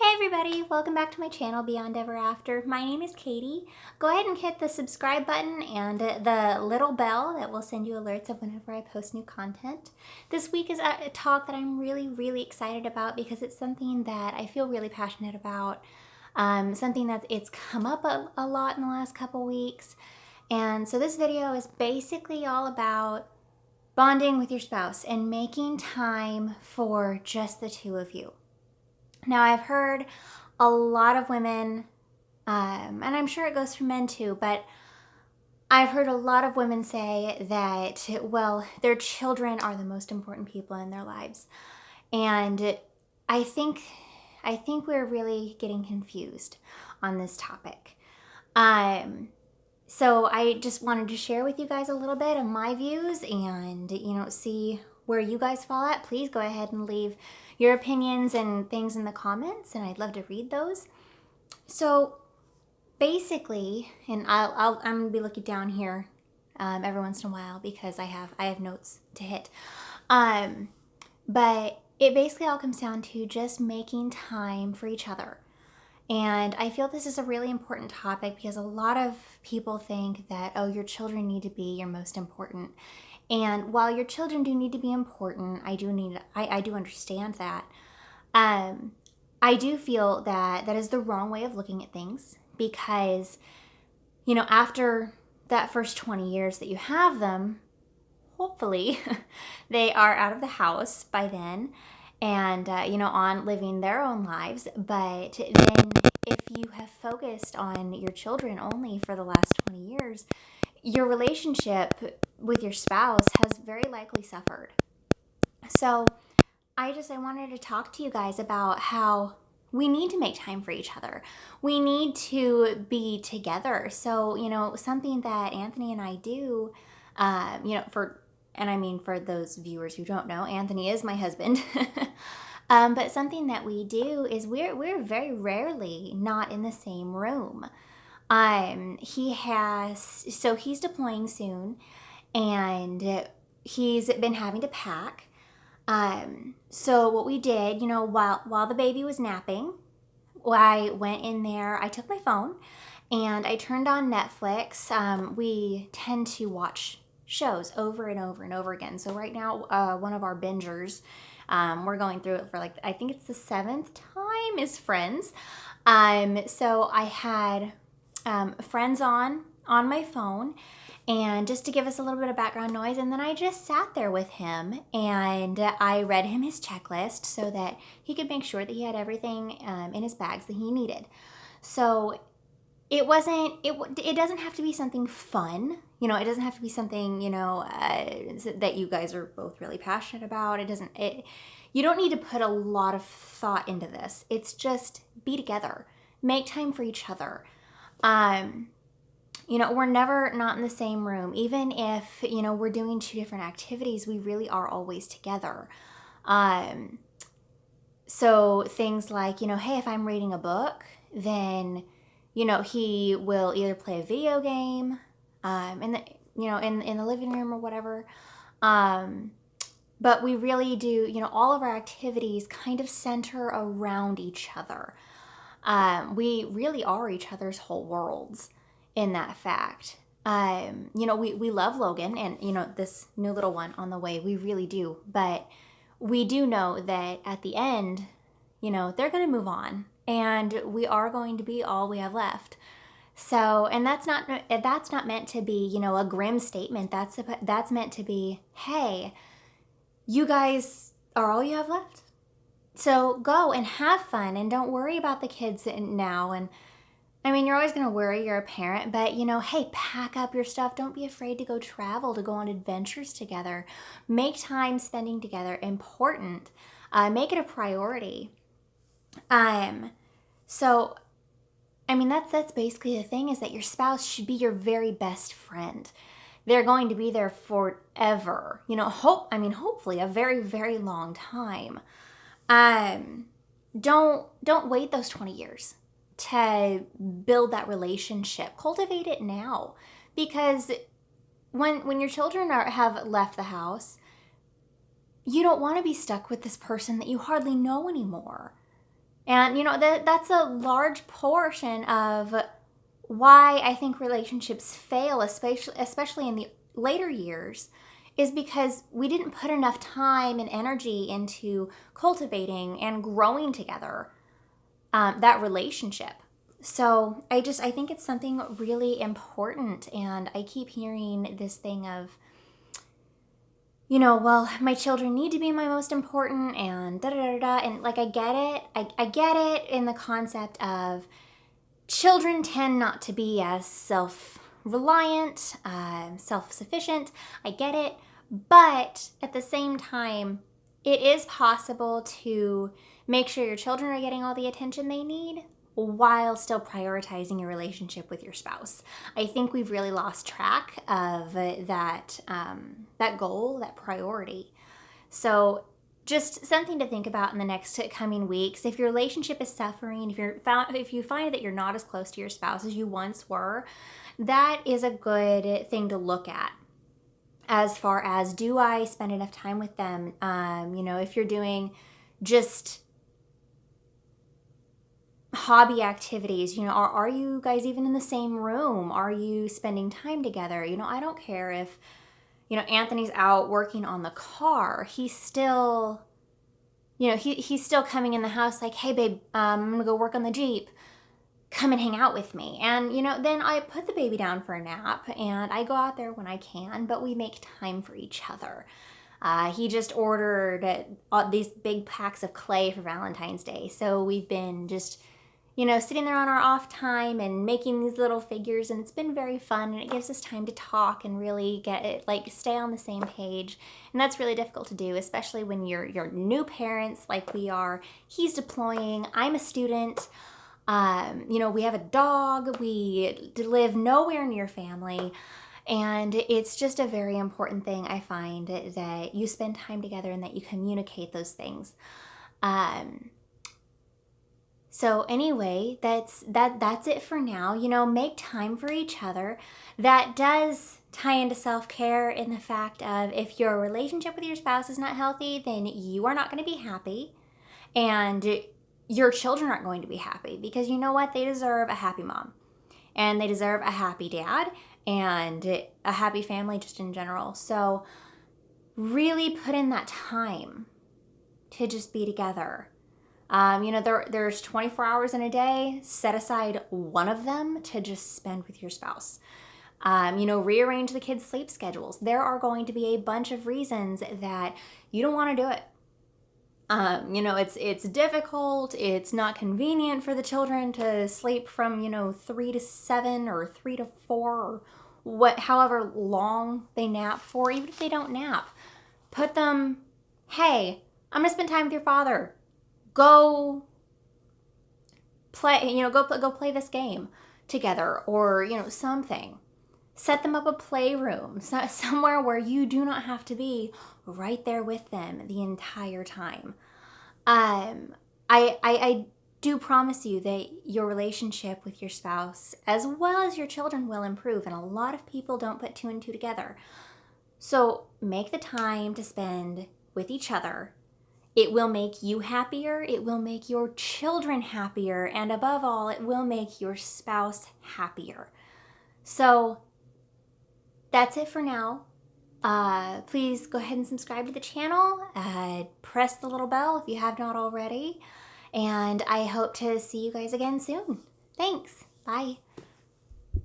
Hey everybody, welcome back to my channel Beyond Ever After. My name is Katie. Go ahead and hit the subscribe button and the little bell that will send you alerts of whenever I post new content. This week is a talk that I'm really excited about because it's something that I feel really passionate about. Something that it's come up a lot in the last couple weeks. And so this video is basically all about bonding with your spouse and making time for just the two of you. Now, I've heard a lot of women, and I'm sure it goes for men too, but I've heard a lot of women say that, well, their children are the most important people in their lives. And I think we're really getting confused on this topic. So I just wanted to share with you guys a little bit of my views and, see where you guys fall at. Please go ahead and leave your opinions and things in the comments, and I'd love to read those. So basically, and I'm gonna be looking down here every once in a while because I have notes to hit. But it basically all comes down to just making time for each other. And I feel this is a really important topic because a lot of people think that, oh, your children need to be your most important. And while your children do need to be important, I do understand that. I do feel that that is the wrong way of looking at things because, after that first 20 years that you have them, hopefully they are out of the house by then and, on living their own lives. But then if you have focused on your children only for the last 20 years, your relationship with your spouse has very likely suffered. So I wanted to talk to you guys about how we need to make time for each other. We need to be together. So, something that Anthony and I do, for those viewers who don't know, Anthony is my husband. But something that we do is we're very rarely not in the same room. He's deploying soon, and he's been having to pack. So what we did, while the baby was napping, I went in there, I took my phone and I turned on Netflix. We tend to watch shows over and over and over again. So right now, one of our bingers, we're going through it for I think it's the 7th time, is Friends. So I had Friends on my phone, and just to give us a little bit of background noise, and then I just sat there with him and I read him his checklist so that he could make sure that he had everything in his bags that he needed. So it doesn't have to be something fun, it doesn't have to be something, that you guys are both really passionate about. You don't need to put a lot of thought into this. It's just be together, make time for each other. We're never not in the same room. Even if, we're doing 2 different activities, we really are always together. So things like, hey, if I'm reading a book, then, he will either play a video game, in the living room or whatever. But we really do, all of our activities kind of center around each other. We really are each other's whole worlds in that fact. We love Logan and, this new little one on the way. We really do. But we do know that at the end, they're going to move on and we are going to be all we have left. So, and that's not meant to be, a grim statement. That's meant to be, hey, you guys are all you have left. So go and have fun and don't worry about the kids now. And you're always going to worry, you're a parent, but hey, pack up your stuff. Don't be afraid to go travel, to go on adventures together. Make time spending together important. Make it a priority. So, that's basically the thing, is that your spouse should be your very best friend. They're going to be there forever, hopefully a very, very long time. Don't wait those 20 years to build that relationship. Cultivate it now, because when your children have left the house, you don't want to be stuck with this person that you hardly know anymore. And, that's a large portion of why I think relationships fail, especially in the later years, is because we didn't put enough time and energy into cultivating and growing together, that relationship. So I think it's something really important. And I keep hearing this thing of, well, my children need to be my most important and da da da da. And like, I get it. I get it in the concept of children tend not to be as self-reliant, self-sufficient. I get it. But at the same time, it is possible to make sure your children are getting all the attention they need while still prioritizing your relationship with your spouse. I think we've really lost track of that goal, that priority. So just something to think about in the next coming weeks. If your relationship is suffering, if you find that you're not as close to your spouse as you once were, that is a good thing to look at. As far as, do I spend enough time with them? If you're doing just hobby activities, are you guys even in the same room? Are you spending time together? I don't care if, Anthony's out working on the car. He's still, he's still coming in the house like, hey babe, I'm gonna go work on the Jeep. Come and hang out with me. And, then I put the baby down for a nap and I go out there when I can, but we make time for each other. He just ordered these big packs of clay for Valentine's Day. So we've been just, sitting there on our off time and making these little figures, and it's been very fun, and it gives us time to talk and really get it, like, stay on the same page. And that's really difficult to do, especially when you're new parents like we are. He's deploying, I'm a student. We have a dog, we live nowhere near family, and it's just a very important thing, I find, that you spend time together and that you communicate those things. So anyway, that's it for now. Make time for each other. That does tie into self-care in the fact of, if your relationship with your spouse is not healthy, then you are not going to be happy. And your children aren't going to be happy, because you know what? They deserve a happy mom. And they deserve a happy dad and a happy family just in general. So really put in that time to just be together. There's 24 hours in a day. Set aside one of them to just spend with your spouse. Rearrange the kids' sleep schedules. There are going to be a bunch of reasons that you don't want to do it. It's difficult. It's not convenient for the children to sleep from, 3 to 7 or 3 to 4 or however long they nap for. Even if they don't nap, put them, hey, I'm going to spend time with your father. Go play, go play this game together, or, something. Set them up a playroom, somewhere where you do not have to be right there with them the entire time. I do promise you that your relationship with your spouse, as well as your children, will improve, and a lot of people don't put 2 and 2 together. So make the time to spend with each other. It will make you happier, it will make your children happier, and above all, it will make your spouse happier. So that's it for now. Please go ahead and subscribe to the channel. Press the little bell if you have not already. And I hope to see you guys again soon. Thanks. Bye.